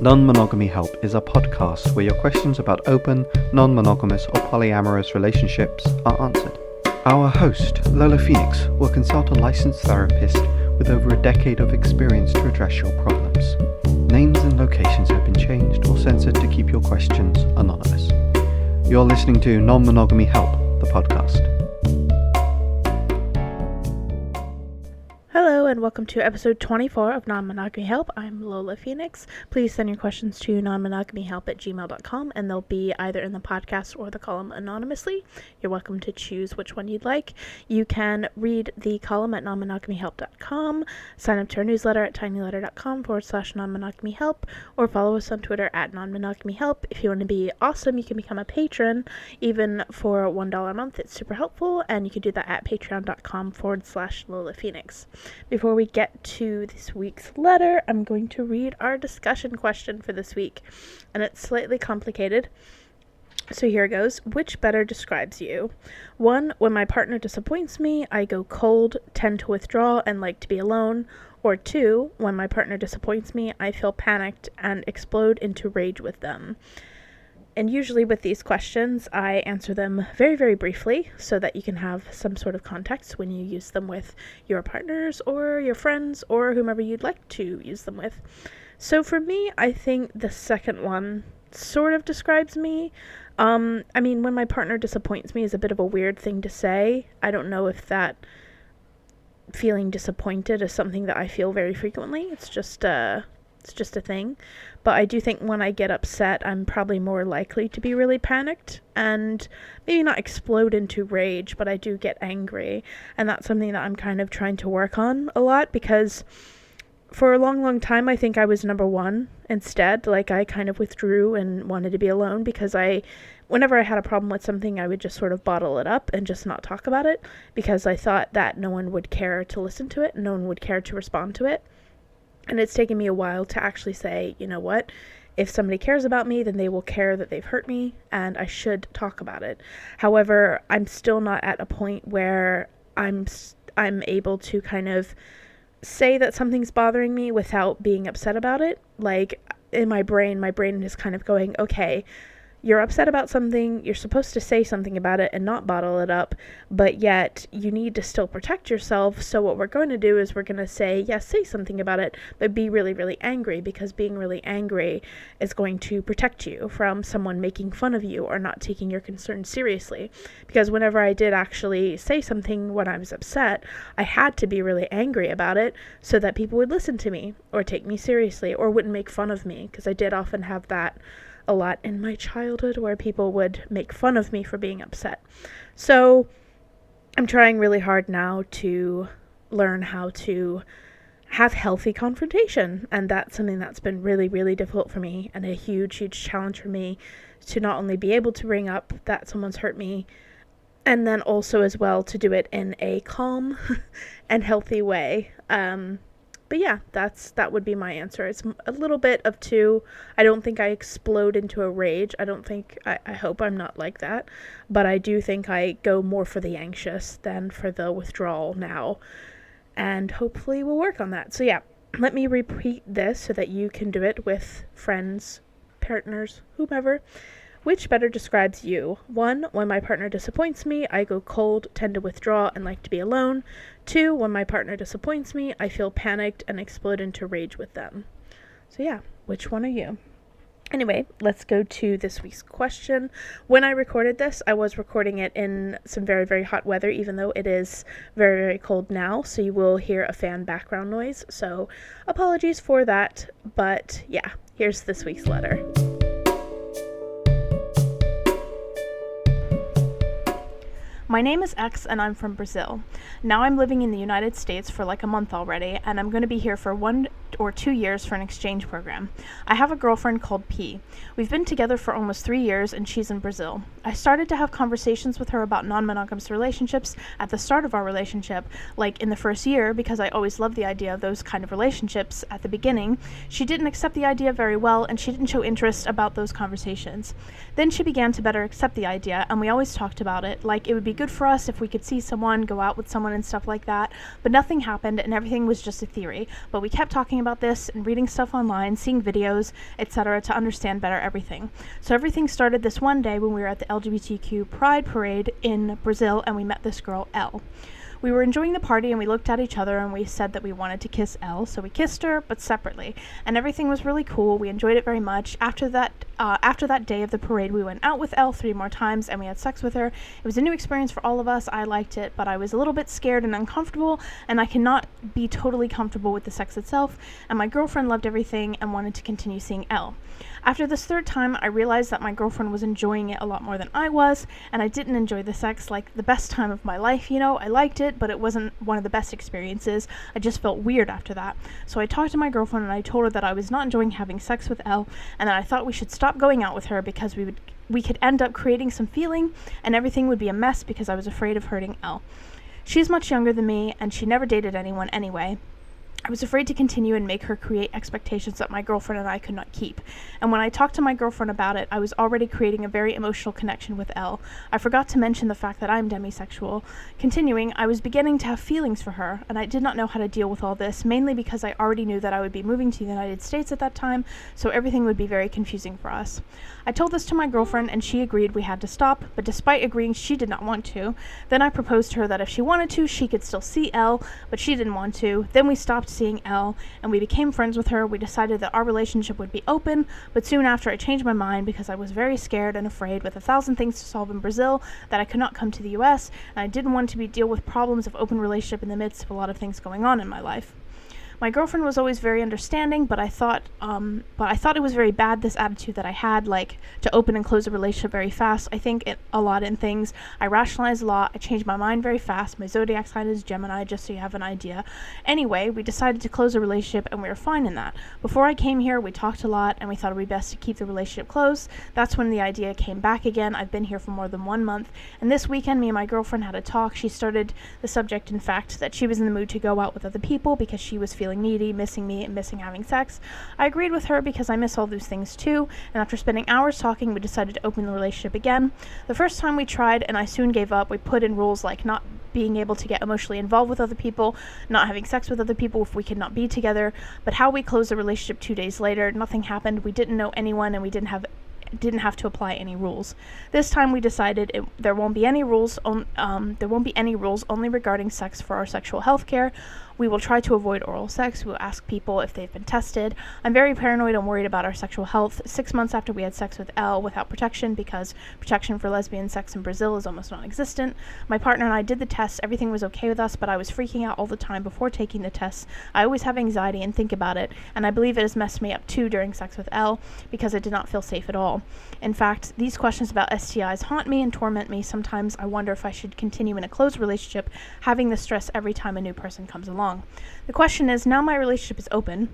Non-Monogamy Help is a podcast where your questions about open, non-monogamous or polyamorous relationships are answered. Our host, Lola Phoenix, will consult a licensed therapist with over a decade of experience to address your problems. Names and locations have been changed or censored to keep your questions anonymous. You're listening to Non-Monogamy Help, the podcast. Hello and welcome to episode 24 of Non-Monogamy Help. I'm Lola Phoenix. Please send your questions to nonmonogamyhelp@gmail.com and they'll be either in the podcast or the column anonymously. You're welcome to choose which one you'd like. You can read the column at nonmonogamyhelp.com, sign up to our newsletter at tinyletter.com/nonmonogamyhelp, or follow us on Twitter at nonmonogamyhelp. If you want to be awesome, you can become a patron, even for $1 a month. It's super helpful, and you can do that at patreon.com/Lola Phoenix. Before we get to this week's letter, I'm going to read our discussion question for this week, and it's slightly complicated. So here goes. Which better describes you? 1. When my partner disappoints me, I go cold, tend to withdraw, and like to be alone. Or 2. When my partner disappoints me, I feel panicked and explode into rage with them. And usually with these questions, I answer them very, very briefly so that you can have some sort of context when you use them with your partners or your friends or whomever you'd like to use them with. So for me, I think the second one sort of describes me. When my partner disappoints me is a bit of a weird thing to say. I don't know if that feeling disappointed is something that I feel very frequently. It's just a thing. But I do think when I get upset, I'm probably more likely to be really panicked and maybe not explode into rage, but I do get angry. And that's something that I'm kind of trying to work on a lot, because for a long, long time, I think I was number one instead. Like, I kind of withdrew and wanted to be alone because whenever I had a problem with something, I would just sort of bottle it up and just not talk about it, because I thought that no one would care to listen to it, no one would care to respond to it. And it's taken me a while to actually say, you know what, if somebody cares about me, then they will care that they've hurt me, and I should talk about it. However, I'm still not at a point where I'm able to kind of say that something's bothering me without being upset about it. Like, in my brain is kind of going, okay, you're upset about something, you're supposed to say something about it and not bottle it up, but yet you need to still protect yourself. So what we're going to do is we're going to say, yes, say something about it, but be really, really angry, because being really angry is going to protect you from someone making fun of you or not taking your concerns seriously. Because whenever I did actually say something when I was upset, I had to be really angry about it so that people would listen to me or take me seriously or wouldn't make fun of me, because I did often have that a lot in my childhood where people would make fun of me for being upset. So I'm trying really hard now to learn how to have healthy confrontation, and that's something that's been really, really difficult for me, and a huge, huge challenge for me, to not only be able to bring up that someone's hurt me, and then also as well to do it in a calm and healthy way. But yeah, that would be my answer. It's a little bit of two. I don't think I explode into a rage. I hope I'm not like that. But I do think I go more for the anxious than for the withdrawal now. And hopefully we'll work on that. So yeah, let me repeat this so that you can do it with friends, partners, whomever. Which better describes you? 1. When my partner disappoints me, I go cold, tend to withdraw, and like to be alone. 2. When my partner disappoints me, I feel panicked and explode into rage with them. So yeah, which one are you? Anyway, let's go to this week's question. When I recorded this, I was recording it in some very, very hot weather, even though it is very, very cold now, so you will hear a fan background noise. So apologies for that, but yeah, here's this week's letter. My name is X and I'm from Brazil. Now I'm living in the United States for like a month already, and I'm going to be here for 1 or 2 years for an exchange program. I have a girlfriend called P. We've been together for almost 3 years and she's in Brazil. I started to have conversations with her about non-monogamous relationships at the start of our relationship, like in the first year, because I always loved the idea of those kind of relationships at the beginning. She didn't accept the idea very well, and she didn't show interest about those conversations. Then she began to better accept the idea, and we always talked about it, like it would be good for us if we could see someone, go out with someone and stuff like that, but nothing happened and everything was just a theory. But we kept talking about this and reading stuff online, seeing videos, etc. to understand better everything. So everything started this one day when we were at the LGBTQ Pride Parade in Brazil and we met this girl, Elle. We were enjoying the party and we looked at each other and we said that we wanted to kiss Elle, so we kissed her, but separately. And everything was really cool. We enjoyed it very much. After that day of the parade, we went out with Elle 3 more times and we had sex with her. It was a new experience for all of us. I liked it, but I was a little bit scared and uncomfortable, and I cannot be totally comfortable with the sex itself. And my girlfriend loved everything and wanted to continue seeing Elle. After this 3rd time, I realized that my girlfriend was enjoying it a lot more than I was, and I didn't enjoy the sex like the best time of my life, I liked it, but it wasn't one of the best experiences. I just felt weird after that. So I talked to my girlfriend and I told her that I was not enjoying having sex with Elle, and that I thought we should stop going out with her because we could end up creating some feeling, and everything would be a mess because I was afraid of hurting Elle. She's much younger than me, and she never dated anyone anyway. I was afraid to continue and make her create expectations that my girlfriend and I could not keep. And when I talked to my girlfriend about it, I was already creating a very emotional connection with Elle. I forgot to mention the fact that I'm demisexual. Continuing, I was beginning to have feelings for her, and I did not know how to deal with all this, mainly because I already knew that I would be moving to the United States at that time, so everything would be very confusing for us. I told this to my girlfriend, and she agreed we had to stop, but despite agreeing, she did not want to. Then I proposed to her that if she wanted to, she could still see Elle, but she didn't want to. Then we stopped seeing Elle, and we became friends with her. We decided that our relationship would be open, but soon after I changed my mind because I was very scared and afraid with 1,000 things to solve in Brazil that I could not come to the US, and I didn't want to deal with problems of open relationship in the midst of a lot of things going on in my life. My girlfriend was always very understanding, but I thought it was very bad, this attitude that I had, like, to open and close a relationship very fast. I think a lot in things. I rationalize a lot. I change my mind very fast. My zodiac sign is Gemini, just so you have an idea. Anyway, we decided to close a relationship, and we were fine in that. Before I came here, we talked a lot, and we thought it would be best to keep the relationship closed. That's when the idea came back again. I've been here for more than 1 month, and this weekend, me and my girlfriend had a talk. She started the subject, in fact, that she was in the mood to go out with other people because she was feeling needy, missing me, and missing having sex. I agreed with her because I miss all those things too, and after spending hours talking, we decided to open the relationship again. The first time we tried, and I soon gave up. We put in rules like not being able to get emotionally involved with other people, not having sex with other people if we could not be together. But how we closed the relationship 2 days later, nothing happened. We didn't know anyone, and we didn't have to apply any rules. This time we decided there won't be any rules. Only regarding sex for our sexual health care. We will try to avoid oral sex. We will ask people if they've been tested. I'm very paranoid and worried about our sexual health. 6 months after we had sex with Elle without protection, because protection for lesbian sex in Brazil is almost non-existent. My partner and I did the tests. Everything was okay with us, but I was freaking out all the time before taking the tests. I always have anxiety and think about it, and I believe it has messed me up too during sex with Elle because I did not feel safe at all. In fact, these questions about STIs haunt me and torment me. Sometimes I wonder if I should continue in a closed relationship, having the stress every time a new person comes along. The question is, now my relationship is open.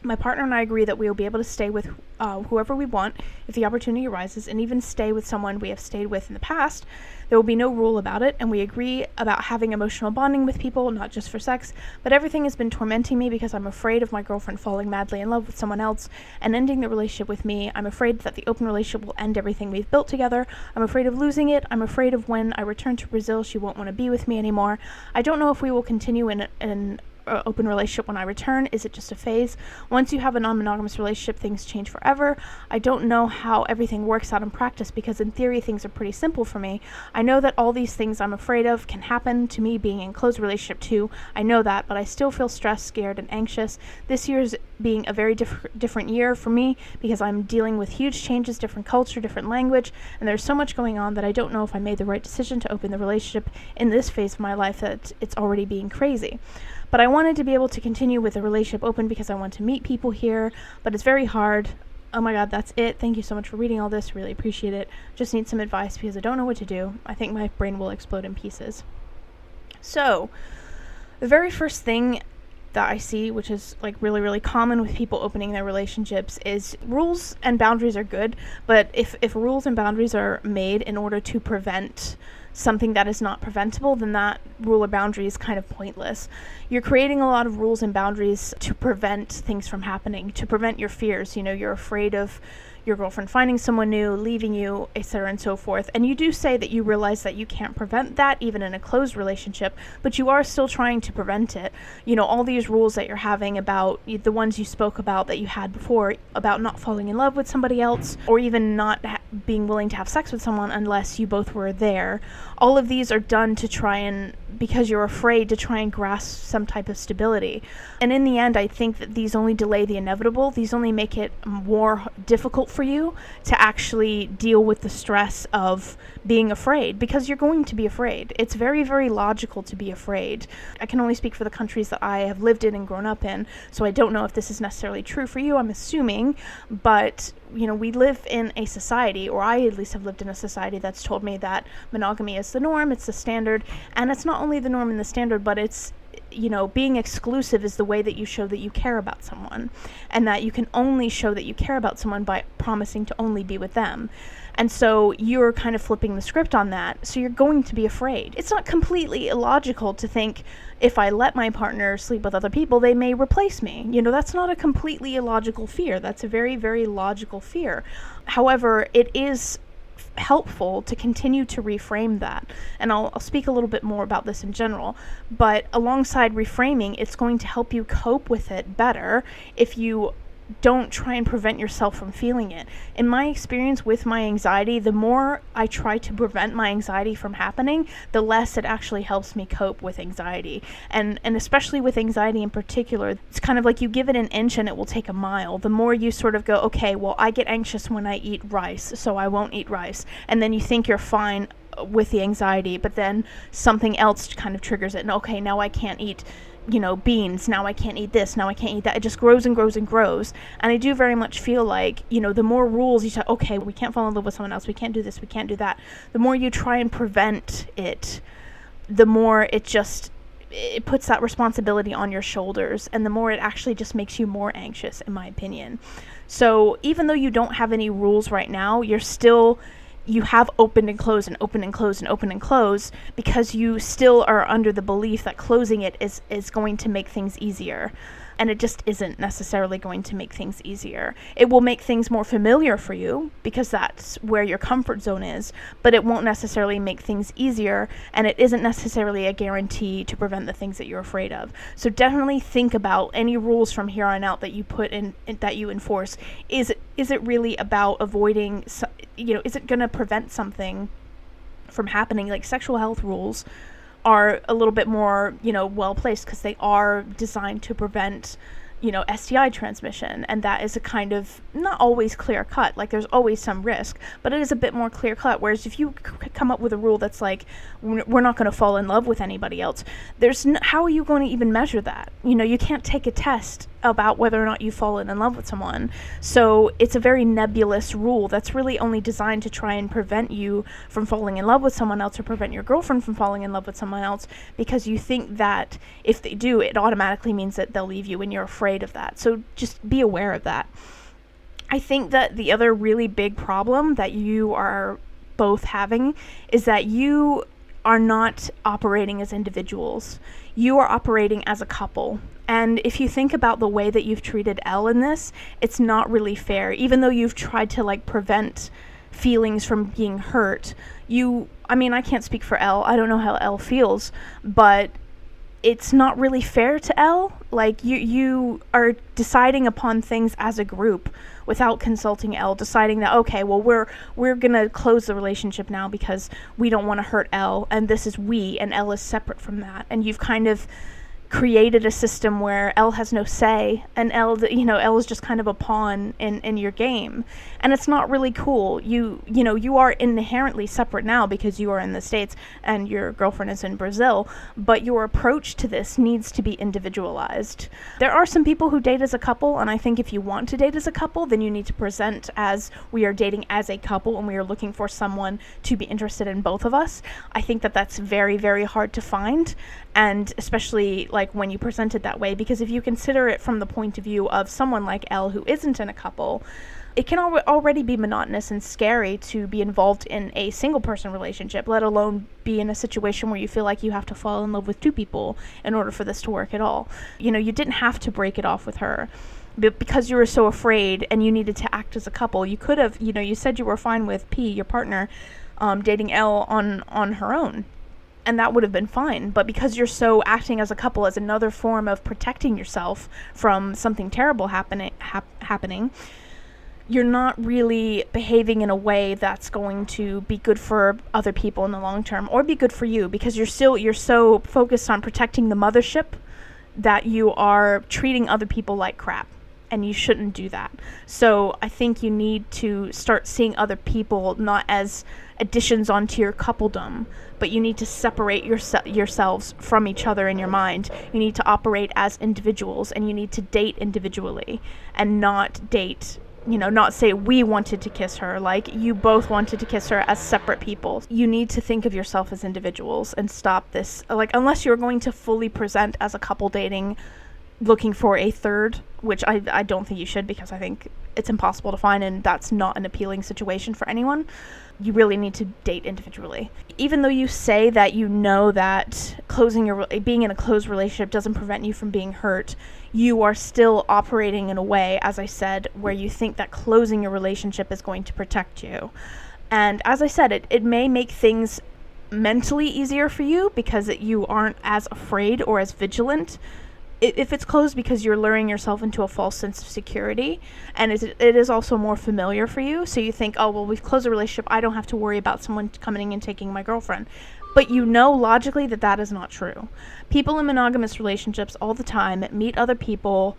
My partner and I agree that we will be able to stay with whoever we want if the opportunity arises, and even stay with someone we have stayed with in the past. There will be no rule about it, and we agree about having emotional bonding with people, not just for sex, but everything has been tormenting me because I'm afraid of my girlfriend falling madly in love with someone else and ending the relationship with me. I'm afraid that the open relationship will end everything we've built together. I'm afraid of losing it. I'm afraid of when I return to Brazil, she won't want to be with me anymore. I don't know if we will continue in an open relationship when I return. Is it just a phase? Once you have a non-monogamous relationship, things change forever. I don't know how everything works out in practice because in theory things are pretty simple for me. I know that all these things I'm afraid of can happen to me being in close relationship too. I know that, but I still feel stressed, scared, and anxious. This year's being a very different year for me because I'm dealing with huge changes, different culture, different language, and there's so much going on that I don't know if I made the right decision to open the relationship in this phase of my life, that it's already being crazy. But I wanted to be able to continue with the relationship open because I want to meet people here, but it's very hard. Oh my god, that's it. Thank you so much for reading all this. Really appreciate it. Just need some advice because I don't know what to do. I think my brain will explode in pieces. So, the very first thing that I see, which is like really, really common with people opening their relationships, is rules and boundaries are good, but if rules and boundaries are made in order to prevent something that is not preventable, then that rule or boundary is kind of pointless. You're creating a lot of rules and boundaries to prevent things from happening, to prevent your fears. You're afraid of your girlfriend finding someone new, leaving you, etc. and so forth. And you do say that you realize that you can't prevent that even in a closed relationship, but you are still trying to prevent it. All these rules that you're having about the ones you spoke about that you had before, about not falling in love with somebody else, or even not being willing to have sex with someone unless you both were there. All of these are done to try and, because you're afraid to try and grasp some type of stability. And in the end, I think that these only delay the inevitable. These only make it more difficult for you to actually deal with the stress of being afraid, because you're going to be afraid. It's very, very logical to be afraid. I can only speak for the countries that I have lived in and grown up in, so I don't know if this is necessarily true for you. I'm assuming, but we live in a society, or I at least have lived in a society that's told me that monogamy is the norm, it's the standard, and it's not only the norm and the standard, but it's being exclusive is the way that you show that you care about someone, and that you can only show that you care about someone by promising to only be with them. And so you're kind of flipping the script on that, so you're going to be afraid. It's not completely illogical to think, if I let my partner sleep with other people, they may replace me. That's not a completely illogical fear. That's a very, very logical fear. However, it is helpful to continue to reframe that, and I'll speak a little bit more about this in general, but alongside reframing, it's going to help you cope with it better if you don't try and prevent yourself from feeling it. In my experience with my anxiety, the more I try to prevent my anxiety from happening, the less it actually helps me cope with anxiety. And especially with anxiety in particular, it's kind of like you give it an inch and it will take a mile. The more you sort of go, okay, well, I get anxious when I eat rice, so I won't eat rice. And then you think you're fine with the anxiety, but then something else kind of triggers it. And okay, now I can't eat beans, now I can't eat this, now I can't eat that. It just grows and grows and grows. And I do very much feel like, the more rules you say, okay, we can't fall in love with someone else, we can't do this, we can't do that, the more you try and prevent it, the more it puts that responsibility on your shoulders, and the more it actually just makes you more anxious, in my opinion. So even though you don't have any rules right now, you have opened and closed and opened and closed and opened and closed, because you still are under the belief that closing it is going to make things easier. And it just isn't necessarily going to make things easier. It will make things more familiar for you, because that's where your comfort zone is, but it won't necessarily make things easier, and it isn't necessarily a guarantee to prevent the things that you're afraid of. So definitely think about any rules from here on out that you put in, that you enforce. Is it really about avoiding, is it going to prevent something from happening? Like sexual health rules are a little bit more, well placed, because they are designed to prevent, STI transmission, and that is a kind of not always clear cut. Like there's always some risk, but it is a bit more clear cut. Whereas if you come up with a rule that's like, we're not going to fall in love with anybody else, how are you going to even measure that? You can't take a test about whether or not you've fallen in love with someone. So it's a very nebulous rule that's really only designed to try and prevent you from falling in love with someone else, or prevent your girlfriend from falling in love with someone else, because you think that if they do, it automatically means that they'll leave you, and you're afraid of that. So just be aware of that. I think that the other really big problem that you are both having is that you are not operating as individuals. You are operating as a couple. And if you think about the way that you've treated Elle in this, it's not really fair. Even though you've tried to prevent feelings from being hurt, I can't speak for Elle. I don't know how Elle feels, but it's not really fair to Elle. You are deciding upon things as a group without consulting Elle, deciding that, okay, well, we're gonna close the relationship now because we don't want to hurt Elle, and this is we, and Elle is separate from that. And you've kind of created a system where Elle has no say, and Elle is just kind of a pawn in your game, and it's not really cool. You are inherently separate now because you are in the States and your girlfriend is in Brazil, but your approach to this needs to be individualized. There are some people who date as a couple, and I think if you want to date as a couple, then you need to present as we are dating as a couple and we are looking for someone to be interested in both of us. I think that that's very, very hard to find, and especially like when you present it that way, because if you consider it from the point of view of someone like Elle who isn't in a couple, it can already be monotonous and scary to be involved in a single person relationship, let alone be in a situation where you feel like you have to fall in love with two people in order for this to work at all. You know, you didn't have to break it off with her, but because you were so afraid and you needed to act as a couple, you could have, you know, you said you were fine with P, your partner, dating Elle on her own. And that would have been fine. But because you're so acting as a couple as another form of protecting yourself from something terrible happening, you're not really behaving in a way that's going to be good for other people in the long term, or be good for you, because you're so focused on protecting the mothership that you are treating other people like crap, and you shouldn't do that. So I think you need to start seeing other people not as additions onto your coupledom, but you need to separate yourselves from each other in your mind. You need to operate as individuals, and you need to date individually, and not date, you know, not say we wanted to kiss her, like you both wanted to kiss her as separate people. You need to think of yourself as individuals and stop this, like, unless you're going to fully present as a couple dating, looking for a third, which I don't think you should, because I think it's impossible to find, and that's not an appealing situation for anyone. You really need to date individually. Even though you say that you know that being in a closed relationship doesn't prevent you from being hurt, you are still operating in a way, as I said, where you think that closing your relationship is going to protect you. And as I said, it may make things mentally easier for you because you aren't as afraid or as vigilant if it's closed, because you're luring yourself into a false sense of security, and it is also more familiar for you. So you think, oh, well, we've closed a relationship, I don't have to worry about someone coming and taking my girlfriend. But you know logically that is not true. People in monogamous relationships all the time meet other people,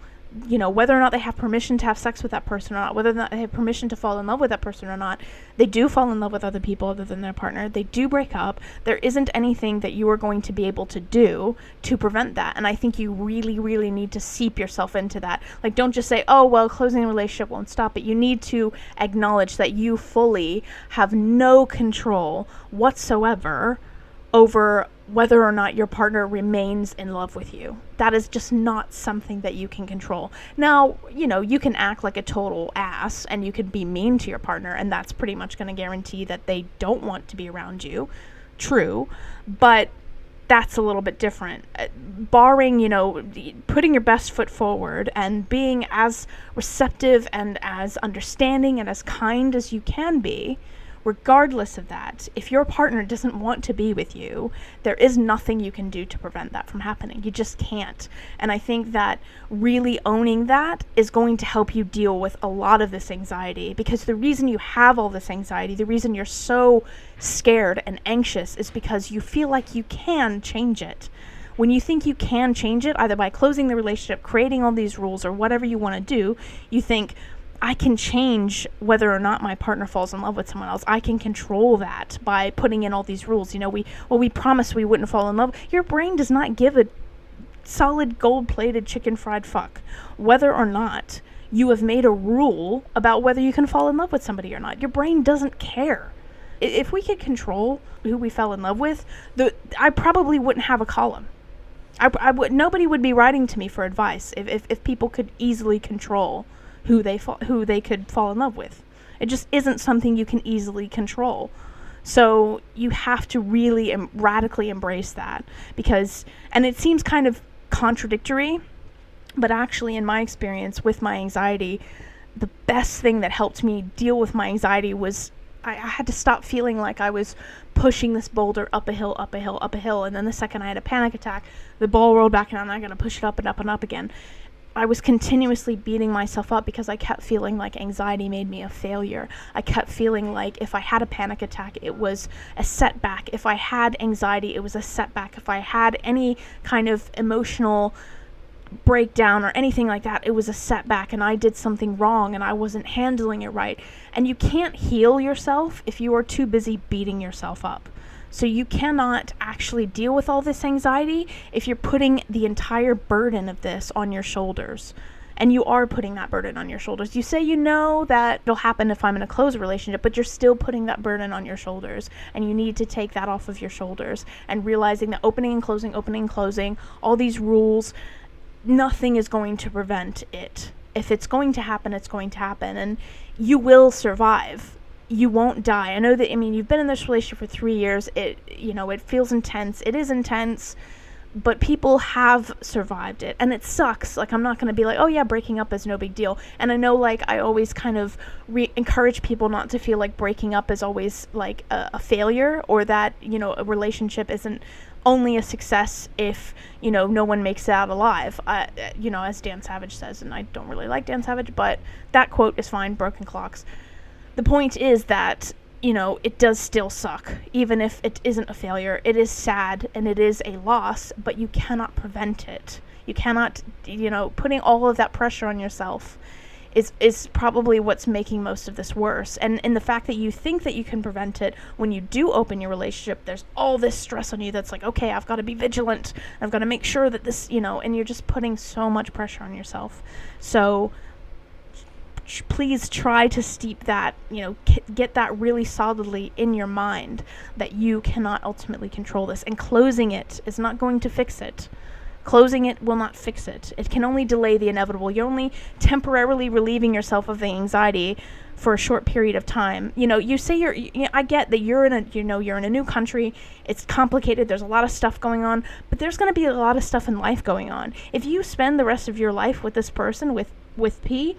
you know, whether or not they have permission to have sex with that person or not, whether or not they have permission to fall in love with that person or not, they do fall in love with other people other than their partner. They do break up. There isn't anything that you are going to be able to do to prevent that. And I think you really, really need to seep yourself into that. Like, don't just say, oh, well, closing the relationship won't stop it. You need to acknowledge that you fully have no control whatsoever over whether or not your partner remains in love with you. That is just not something that you can control. Now, you know, you can act like a total ass and you could be mean to your partner, and that's pretty much going to guarantee that they don't want to be around you. True, but that's a little bit different. Barring, you know, putting your best foot forward and being as receptive and as understanding and as kind as you can be, regardless of that, if your partner doesn't want to be with you, there is nothing you can do to prevent that from happening. You just can't. And I think that really owning that is going to help you deal with a lot of this anxiety, because the reason you have all this anxiety, the reason you're so scared and anxious, is because you feel like you can change it. When you think you can change it, either by closing the relationship, creating all these rules, or whatever you want to do, you think, I can change whether or not my partner falls in love with someone else. I can control that by putting in all these rules. You know, we promised we wouldn't fall in love. Your brain does not give a solid gold-plated chicken fried fuck whether or not you have made a rule about whether you can fall in love with somebody or not. Your brain doesn't care. If we could control who we fell in love with, I probably wouldn't have a column. Nobody would be writing to me for advice if people could easily control who they could fall in love with. It just isn't something you can easily control. So you have to really radically embrace that, and it seems kind of contradictory, but actually in my experience with my anxiety, the best thing that helped me deal with my anxiety was I had to stop feeling like I was pushing this boulder up a hill, and then the second I had a panic attack, the ball rolled back and I'm not going to push it up and up and up again. I was continuously beating myself up because I kept feeling like anxiety made me a failure. I kept feeling like if I had a panic attack, it was a setback. If I had anxiety, it was a setback. If I had any kind of emotional breakdown or anything like that, it was a setback and I did something wrong and I wasn't handling it right. And you can't heal yourself if you are too busy beating yourself up. So you cannot actually deal with all this anxiety if you're putting the entire burden of this on your shoulders. And you are putting that burden on your shoulders. You say you know that it'll happen if I'm in a close relationship, but you're still putting that burden on your shoulders, and you need to take that off of your shoulders and realizing that opening and closing, all these rules, nothing is going to prevent it. If it's going to happen, it's going to happen, and you will survive. You won't die. I know that, you've been in this relationship for 3 years. It feels intense. It is intense. But people have survived it, and it sucks. Like, I'm not going to be like, oh yeah, breaking up is no big deal. And I know, like, I always kind of encourage people not to feel like breaking up is always like a failure, or that, a relationship isn't only a success if, no one makes it out alive. As Dan Savage says, and I don't really like Dan Savage, but that quote is fine, broken clocks. The point is that, it does still suck, even if it isn't a failure. It is sad and it is a loss, but you cannot prevent it. You cannot, putting all of that pressure on yourself is probably what's making most of this worse. And the fact that you think that you can prevent it, when you do open your relationship, there's all this stress on you that's like, okay, I've got to be vigilant. I've got to make sure that this, and you're just putting so much pressure on yourself. So please try to steep that, get that really solidly in your mind, that you cannot ultimately control this. And closing it is not going to fix it. Closing it will not fix it. It can only delay the inevitable. You're only temporarily relieving yourself of the anxiety for a short period of time. You say I get that you're in a new country. It's complicated. There's a lot of stuff going on, but there's going to be a lot of stuff in life going on. If you spend the rest of your life with this person, with P,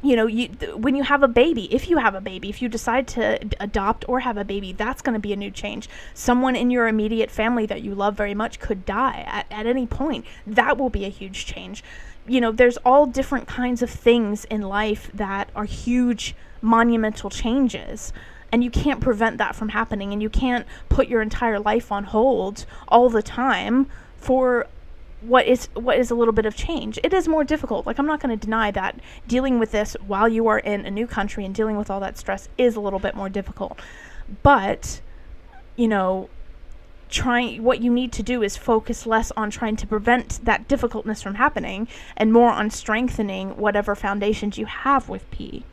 when you have a baby, if you decide to adopt or have a baby, that's going to be a new change. Someone in your immediate family that you love very much could die at any point. That will be a huge change. There's all different kinds of things in life that are huge, monumental changes. And you can't prevent that from happening. And you can't put your entire life on hold all the time for what is a little bit of change. It is more difficult. Like, I'm not going to deny that dealing with this while you are in a new country and dealing with all that stress is a little bit more difficult. But, what you need to do is focus less on trying to prevent that difficultness from happening and more on strengthening whatever foundations you have with P,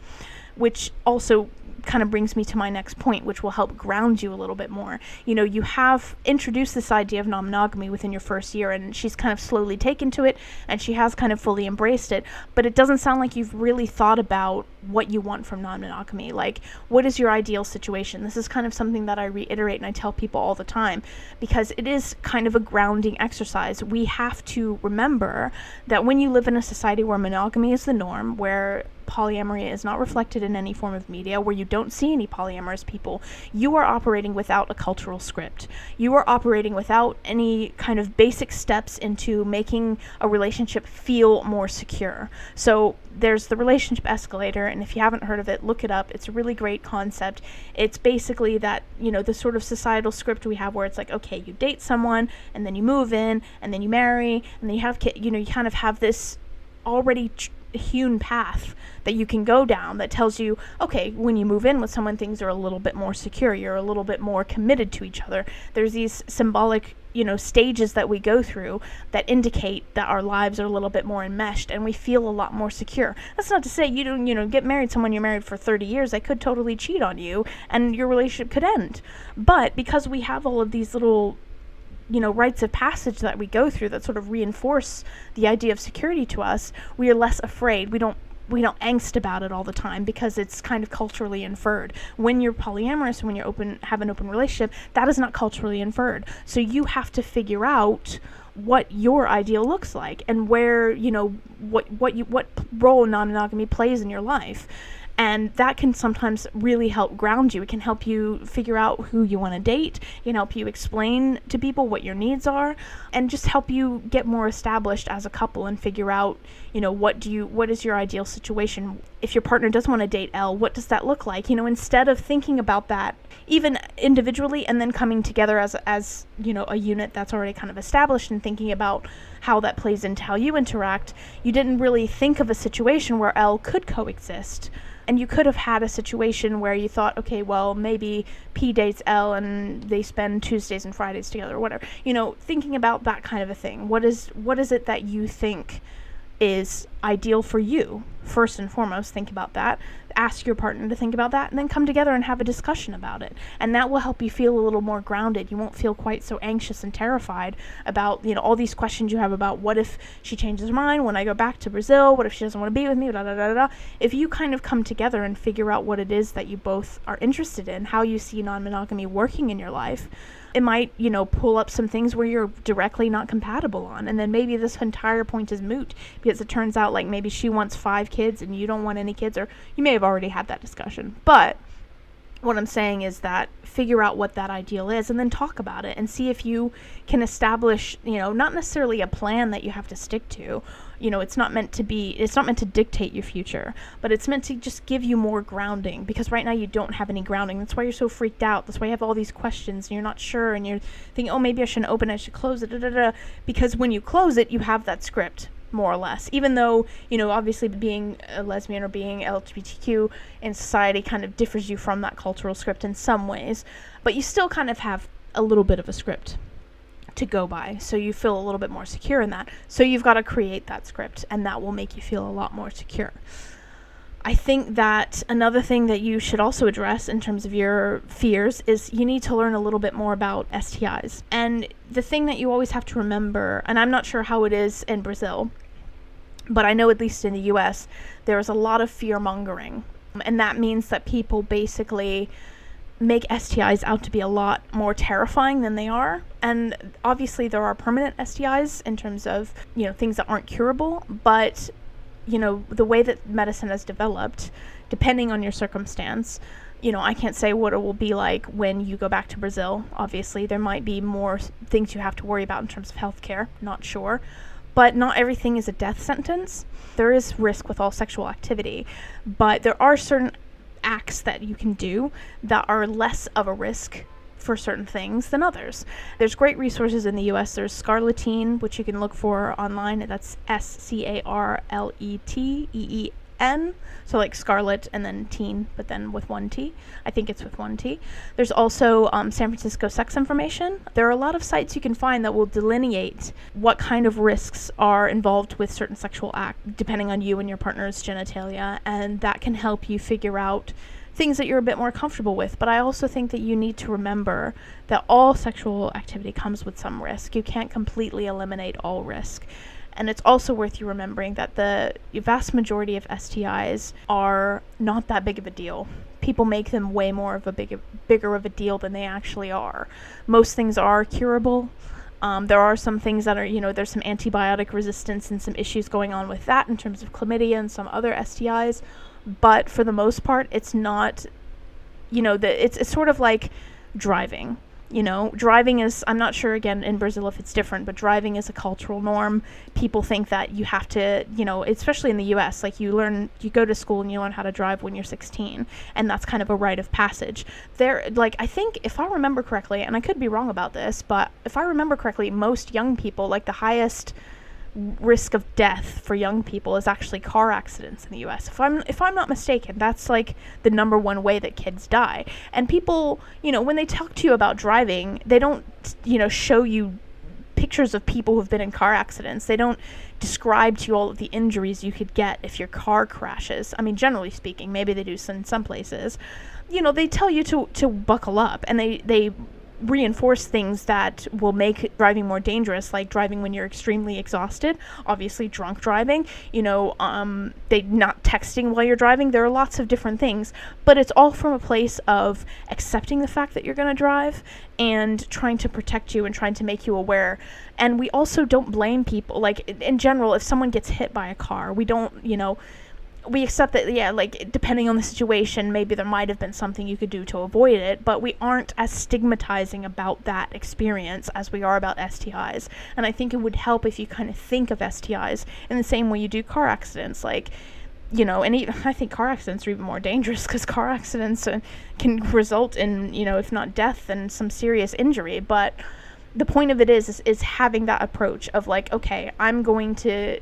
which also kind of brings me to my next point, which will help ground you a little bit more. You have introduced this idea of non-monogamy within your first year, and she's kind of slowly taken to it, and she has kind of fully embraced it, but it doesn't sound like you've really thought about what you want from non-monogamy. Like, what is your ideal situation? This is kind of something that I reiterate and I tell people all the time, because it is kind of a grounding exercise. We have to remember that when you live in a society where monogamy is the norm, where polyamory is not reflected in any form of media, where you don't see any polyamorous people, you are operating without a cultural script. You are operating without any kind of basic steps into making a relationship feel more secure. So there's the relationship escalator, and if you haven't heard of it, look it up. It's a really great concept. It's basically that, the sort of societal script we have where it's like, okay, you date someone, and then you move in, and then you marry, and then you have kids. You kind of have this already hewn path that you can go down that tells you, okay, when you move in with someone, things are a little bit more secure. You're a little bit more committed to each other. There's these symbolic, stages that we go through that indicate that our lives are a little bit more enmeshed and we feel a lot more secure. That's not to say you don't, get married to someone you're married for 30 years. They could totally cheat on you and your relationship could end. But because we have all of these little rites of passage that we go through that sort of reinforce the idea of security to us, we are less afraid. We don't angst about it all the time because it's kind of culturally inferred. When you're polyamorous, when you have an open relationship, that is not culturally inferred. So you have to figure out what your ideal looks like and where, what role non-monogamy plays in your life. And that can sometimes really help ground you. It can help you figure out who you want to date. It can help you explain to people what your needs are and just help you get more established as a couple and figure out, what is your ideal situation? If your partner does want to date L, what does that look like? Instead of thinking about that even individually and then coming together as a unit that's already kind of established and thinking about how that plays into how you interact, you didn't really think of a situation where L could coexist. And you could have had a situation where you thought, okay, well, maybe P dates L and they spend Tuesdays and Fridays together or whatever. Thinking about that kind of a thing. What is it that you think is ideal for you. First and foremost, think about that. Ask your partner to think about that, and then come together and have a discussion about it. And that will help you feel a little more grounded. You won't feel quite so anxious and terrified about, all these questions you have about what if she changes her mind when I go back to Brazil? What if she doesn't want to be with me? Da, da, da, da. If you kind of come together and figure out what it is that you both are interested in, how you see non-monogamy working in your life, it might, pull up some things where you're directly not compatible on. And then maybe this entire point is moot because it turns out like maybe she wants 5 kids and you don't want any kids, or you may have already had that discussion. But what I'm saying is that figure out what that ideal is and then talk about it and see if you can establish, not necessarily a plan that you have to stick to. It's not meant to dictate your future, but it's meant to just give you more grounding, because right now you don't have any grounding. That's why you're so freaked out. That's why you have all these questions and you're not sure and you're thinking, oh, maybe I shouldn't open it, I should close it, da, da, da. Because when you close it, you have that script, more or less. Even though, obviously being a lesbian or being LGBTQ in society kind of differs you from that cultural script in some ways, but you still kind of have a little bit of a script to go by, so you feel a little bit more secure in that. So you've got to create that script, and that will make you feel a lot more secure. I think that another thing that you should also address in terms of your fears is you need to learn a little bit more about STIs. And the thing that you always have to remember, and I'm not sure how it is in Brazil, but I know at least in the US, there is a lot of fear-mongering. And that means that people basically make STIs out to be a lot more terrifying than they are. And obviously there are permanent STIs in terms of, things that aren't curable, but the way that medicine has developed, depending on your circumstance, I can't say what it will be like when you go back to Brazil. Obviously there might be more things you have to worry about in terms of healthcare, not sure. But not everything is a death sentence. There is risk with all sexual activity, but there are certain acts that you can do that are less of a risk for certain things than others. There's great resources in the US. There's Scarleteen, which you can look for online. That's SCARLETEEN. So like Scarlet and then teen, but then with 1 T. I think it's with 1 T. There's also San Francisco Sex Information. There are a lot of sites you can find that will delineate what kind of risks are involved with certain sexual acts, depending on you and your partner's genitalia, and that can help you figure out things that you're a bit more comfortable with. But I also think that you need to remember that all sexual activity comes with some risk. You can't completely eliminate all risk. And it's also worth you remembering that the vast majority of STIs are not that big of a deal. People make them way more of a bigger of a deal than they actually are. Most things are curable. There are some things that are, there's some antibiotic resistance and some issues going on with that in terms of chlamydia and some other STIs. But for the most part, it's not, it's sort of like driving. Driving is, I'm not sure again in Brazil if it's different, but driving is a cultural norm. People think that you have to, especially in the US, like you go to school and you learn how to drive when you're 16, and that's kind of a rite of passage. I think if I remember correctly, and I could be wrong about this, but if I remember correctly, most young people, like the highest risk of death for young people is actually car accidents in the US. If I'm not mistaken, that's like the number one way that kids die. And people, when they talk to you about driving, they don't, show you pictures of people who've been in car accidents. They don't describe to you all of the injuries you could get if your car crashes. I mean, generally speaking, maybe they do in some places. They tell you to buckle up, and they reinforce things that will make driving more dangerous, like driving when you're extremely exhausted, obviously drunk driving, they not texting while you're driving. There are lots of different things, but it's all from a place of accepting the fact that you're going to drive and trying to protect you and trying to make you aware. And we also don't blame people. Like in general, if someone gets hit by a car, we don't, we accept that, depending on the situation, maybe there might have been something you could do to avoid it, but we aren't as stigmatizing about that experience as we are about STIs. And I think it would help if you kind of think of STIs in the same way you do car accidents. And even, I think car accidents are even more dangerous because car accidents can result in, if not death, then some serious injury. But the point of it is having that approach of okay, I'm going to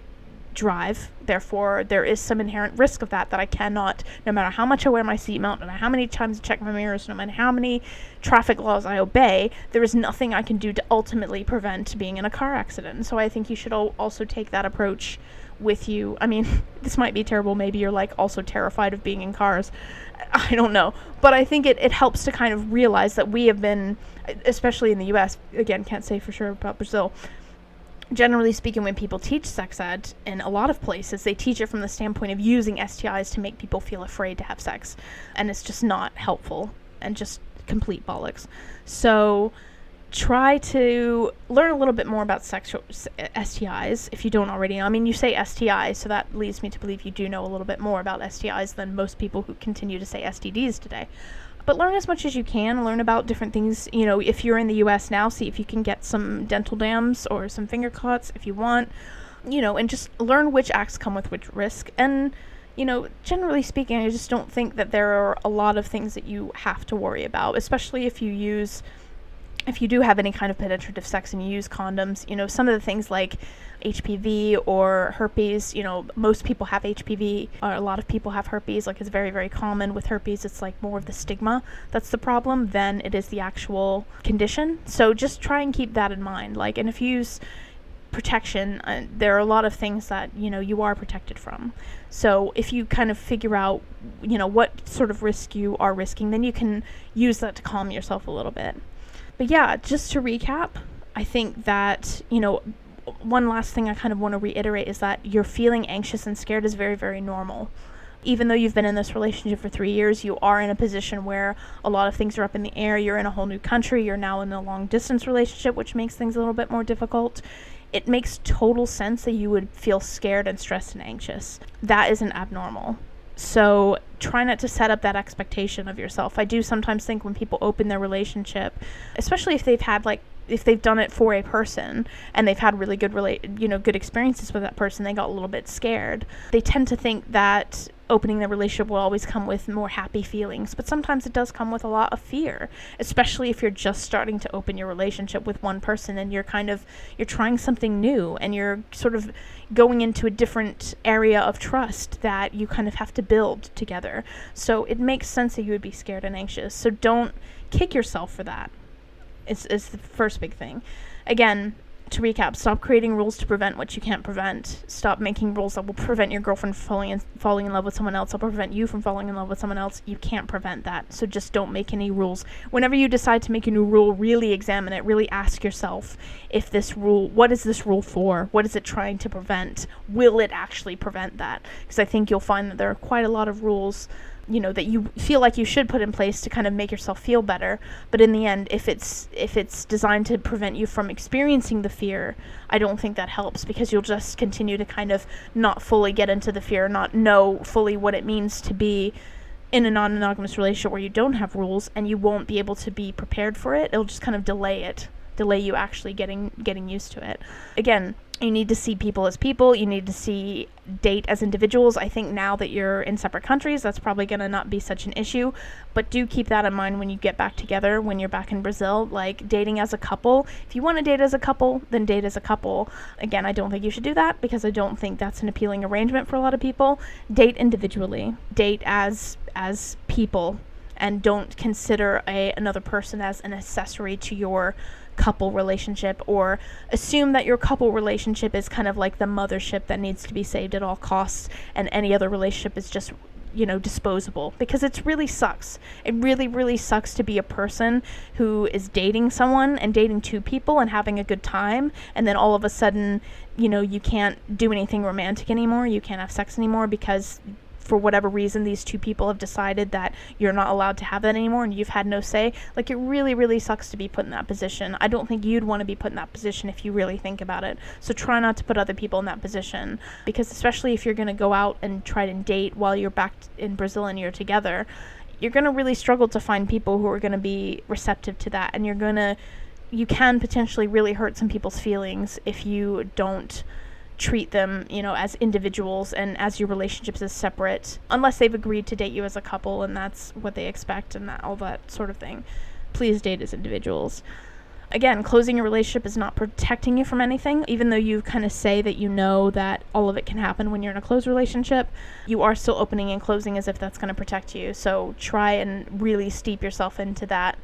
drive. Therefore, there is some inherent risk of that I cannot, no matter how much I wear my seatbelt, no matter how many times I check my mirrors, no matter how many traffic laws I obey, there is nothing I can do to ultimately prevent being in a car accident. So I think you should also take that approach with you. I mean, this might be terrible. Maybe you're like also terrified of being in cars. I don't know. But I think it helps to kind of realize that we have been, especially in the US, again, can't say for sure about Brazil, generally speaking, when people teach sex ed in a lot of places, they teach it from the standpoint of using STIs to make people feel afraid to have sex. And it's just not helpful and just complete bollocks. So try to learn a little bit more about STIs if you don't already know. I mean, you say STI, so that leads me to believe you do know a little bit more about STIs than most people who continue to say STDs today. But learn as much as you can. Learn about different things. You know, if you're in the US now, see if you can get some dental dams or some finger cuts if you want. You know, and just learn which acts come with which risk. And, you know, generally speaking, I just don't think that there are a lot of things that you have to worry about, especially if you do have any kind of penetrative sex and you use condoms. You know, some of the things like HPV or herpes, you know, most people have HPV, or a lot of people have herpes. Like, it's very, very common with herpes. It's like more of the stigma that's the problem than it is the actual condition. So just try and keep that in mind. Like, and if you use protection, there are a lot of things that, you know, you are protected from. So if you kind of figure out, you know, what sort of risk you are risking, then you can use that to calm yourself a little bit. But yeah, just to recap, I think that, you know, one last thing I kind of want to reiterate is that you're feeling anxious and scared is very, very normal. Even though you've been in this relationship for 3 years, you are in a position where a lot of things are up in the air. You're in a whole new country. You're now in a long-distance relationship, which makes things a little bit more difficult. It makes total sense that you would feel scared and stressed and anxious. That isn't abnormal. So try not to set up that expectation of yourself. I do sometimes think when people open their relationship, especially if they've done it for a person and they've had really good good experiences with that person, they got a little bit scared. They tend to think that opening the relationship will always come with more happy feelings, but sometimes it does come with a lot of fear, especially if you're just starting to open your relationship with one person and you're trying something new and you're sort of going into a different area of trust that you kind of have to build together. So it makes sense that you would be scared and anxious. So don't kick yourself for that. It's the first big thing. Again, to recap, stop creating rules to prevent what you can't prevent. Stop making rules that will prevent your girlfriend from falling in love with someone else. That will prevent you from falling in love with someone else. You can't prevent that. So just don't make any rules. Whenever you decide to make a new rule, really examine it. Really ask yourself what is this rule for? What is it trying to prevent? Will it actually prevent that? Because I think you'll find that there are quite a lot of rules, you know, that you feel like you should put in place to kind of make yourself feel better. But in the end, if it's designed to prevent you from experiencing the fear, I don't think that helps, because you'll just continue to kind of not fully get into the fear, not know fully what it means to be in a non-monogamous relationship where you don't have rules, and you won't be able to be prepared for it. It'll just kind of delay you actually getting used to it. Again, you need to see people as people. You need to date as individuals. I think now that you're in separate countries, that's probably going to not be such an issue. But do keep that in mind when you get back together, when you're back in Brazil. Like, dating as a couple. If you want to date as a couple, then date as a couple. Again, I don't think you should do that, because I don't think that's an appealing arrangement for a lot of people. Date individually. Date as people. And don't consider another person as an accessory to your couple relationship, or assume that your couple relationship is kind of like the mothership that needs to be saved at all costs, and any other relationship is just, you know, disposable. Because it really sucks. It really, really sucks to be a person who is dating someone and dating two people and having a good time, and then all of a sudden, you know, you can't do anything romantic anymore. You can't have sex anymore because for whatever reason these two people have decided that you're not allowed to have that anymore and you've had no say. Like, it really, really sucks to be put in that position. I don't think you'd want to be put in that position if you really think about it. So try not to put other people in that position, because especially if you're going to go out and try to date while you're back in Brazil and you're together, you're going to really struggle to find people who are going to be receptive to that, and you can potentially really hurt some people's feelings if you don't treat them, you know, as individuals and as your relationships as separate, unless they've agreed to date you as a couple and that's what they expect and all that sort of thing. Please date as individuals. Again, closing your relationship is not protecting you from anything. Even though you kind of say that you know that all of it can happen when you're in a closed relationship, you are still opening and closing as if that's going to protect you. So try and really steep yourself into that,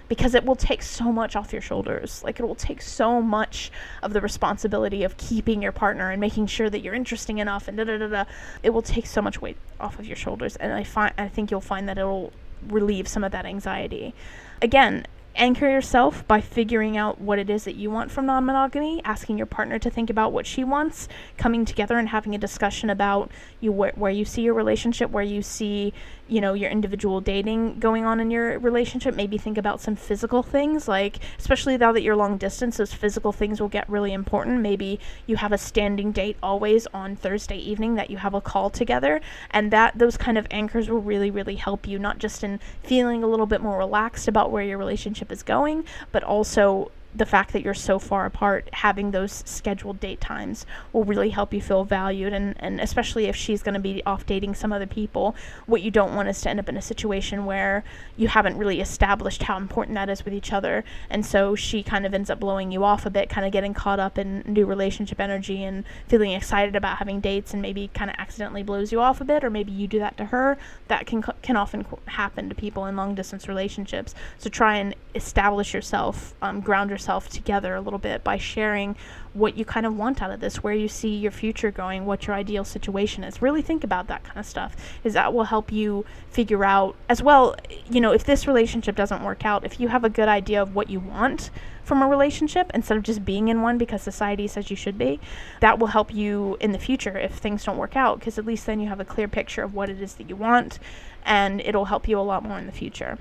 because it will take so much off your shoulders. Like, it will take so much of the responsibility of keeping your partner and making sure that you're interesting enough and da-da-da-da. It will take so much weight off of your shoulders, and I think you'll find that it'll relieve some of that anxiety. Again, anchor yourself by figuring out what it is that you want from non-monogamy, asking your partner to think about what she wants, coming together and having a discussion about where you see your relationship, where you see, your individual dating going on in your relationship. Maybe think about some physical things, like, especially now that you're long distance, those physical things will get really important. Maybe you have a standing date always on Thursday evening, that you have a call together, and that those kind of anchors will really, really help you, not just in feeling a little bit more relaxed about where your relationship is going, but also the fact that you're so far apart. Having those scheduled date times will really help you feel valued, and especially if she's going to be off dating some other people, what you don't want is to end up in a situation where you haven't really established how important that is with each other, and so she kind of ends up blowing you off a bit, kind of getting caught up in new relationship energy and feeling excited about having dates, and maybe kind of accidentally blows you off a bit, or maybe you do that to her. That can often happen to people in long distance relationships. So try and establish yourself, ground yourself together a little bit by sharing what you kind of want out of this, where you see your future going, what your ideal situation is. Really think about that kind of stuff, is that will help you figure out as well, if this relationship doesn't work out, if you have a good idea of what you want from a relationship instead of just being in one because society says you should be, that will help you in the future if things don't work out, because at least then you have a clear picture of what it is that you want, and it'll help you a lot more in the future.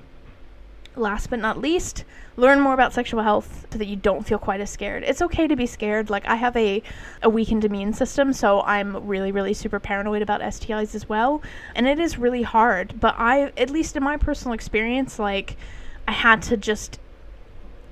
Last but not least, learn more about sexual health so that you don't feel quite as scared. It's okay to be scared. Like, I have a weakened immune system, so I'm really, really super paranoid about STIs as well. And it is really hard. But at least in my personal experience, like, I had to just,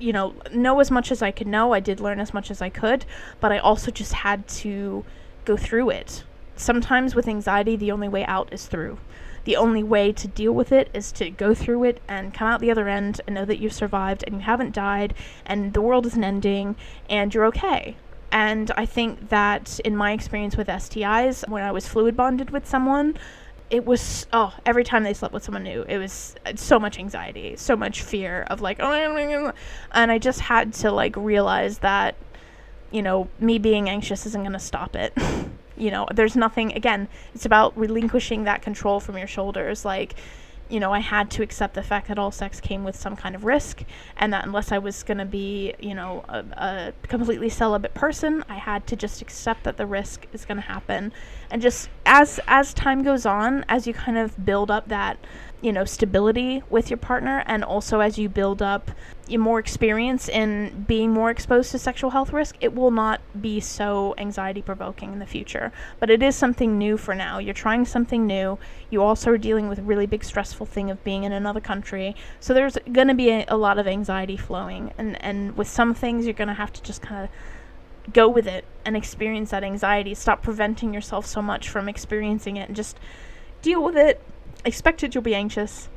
know as much as I could know. I did learn as much as I could, but I also just had to go through it. Sometimes with anxiety, the only way out is through. The only way to deal with it is to go through it and come out the other end and know that you've survived and you haven't died and the world isn't ending and you're okay. And I think that in my experience with STIs, when I was fluid bonded with someone, it was, every time they slept with someone new, it was so much anxiety, so much fear of like, and I just had to like realize that, me being anxious isn't going to stop it. There's nothing, again, it's about relinquishing that control from your shoulders. Like, I had to accept the fact that all sex came with some kind of risk, and that unless I was going to be, a completely celibate person, I had to just accept that the risk is going to happen. And just as time goes on, as you kind of build up that, stability with your partner, and also as you build up more experience in being more exposed to sexual health risk, it will not be so anxiety provoking in the future. But it is something new for now. You're trying something new. You also are dealing with a really big stressful thing of being in another country. So there's going to be a lot of anxiety flowing. And with some things, you're going to have to just kind of go with it and experience that anxiety. Stop preventing yourself so much from experiencing it and just deal with it. Expect it, you'll be anxious,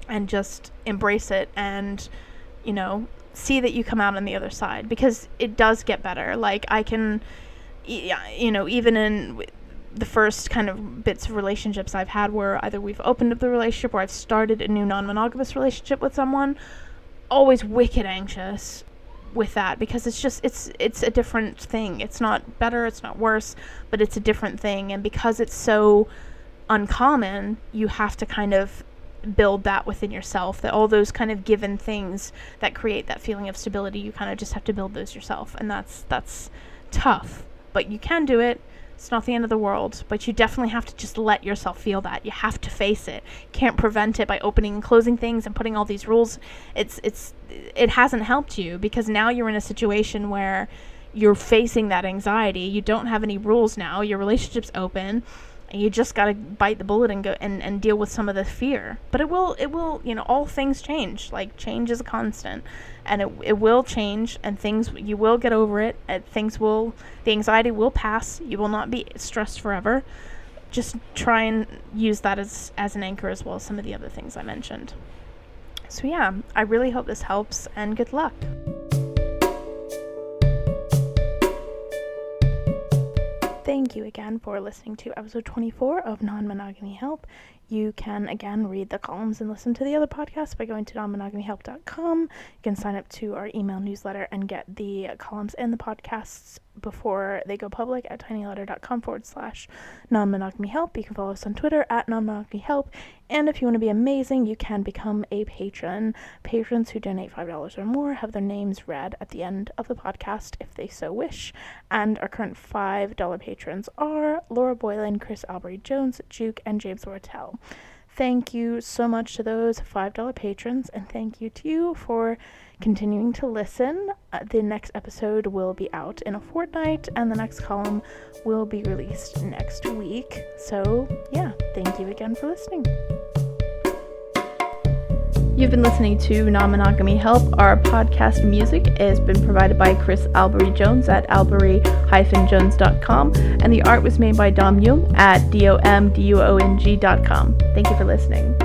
and just embrace it and, see that you come out on the other side, because it does get better. Like, I can, even in the first kind of bits of relationships I've had where either we've opened up the relationship or I've started a new non-monogamous relationship with someone, always wicked anxious with that, because it's a different thing. It's not better, it's not worse, but it's a different thing. And because it's so uncommon, you have to kind of build that within yourself, that all those kind of given things that create that feeling of stability, you kind of just have to build those yourself. And that's tough, but you can do it. It's not the end of the world, but you definitely have to just let yourself feel that. You have to face it. You can't prevent it by opening and closing things and putting all these rules. It hasn't helped you, because now you're in a situation where you're facing that anxiety. You don't have any rules now. Your relationship's open. You just got to bite the bullet and go and deal with some of the fear. But it will, all things change. Like, change is a constant, and it will change, and you will get over it. The anxiety will pass. You will not be stressed forever. Just try and use that as an anchor, as well as some of the other things I mentioned. So yeah, I really hope this helps, and good luck. Thank you again for listening to episode 24 of Non-Monogamy Help. You can, again, read the columns and listen to the other podcasts by going to nonmonogamyhelp.com. You can sign up to our email newsletter and get the columns and the podcasts before they go public at tinyletter.com/non-monogamy-help. You can follow us on Twitter at non-monogamy-help. And if you want to be amazing, you can become a patron. Patrons who donate $5 or more have their names read at the end of the podcast if they so wish. And our current $5 patrons are Laura Boylan, Chris Albury-Jones, Juke, and James Ortel. Thank you so much to those $5 patrons, and thank you to you for continuing to listen. The next episode will be out in a fortnight, and the next column will be released next week. So, yeah, thank you again for listening. You've been listening to Non-Monogamy Help. Our podcast music has been provided by Chris Albury-Jones at albury-jones.com, and the art was made by Dom Jung at domduong.com. Thank you for listening.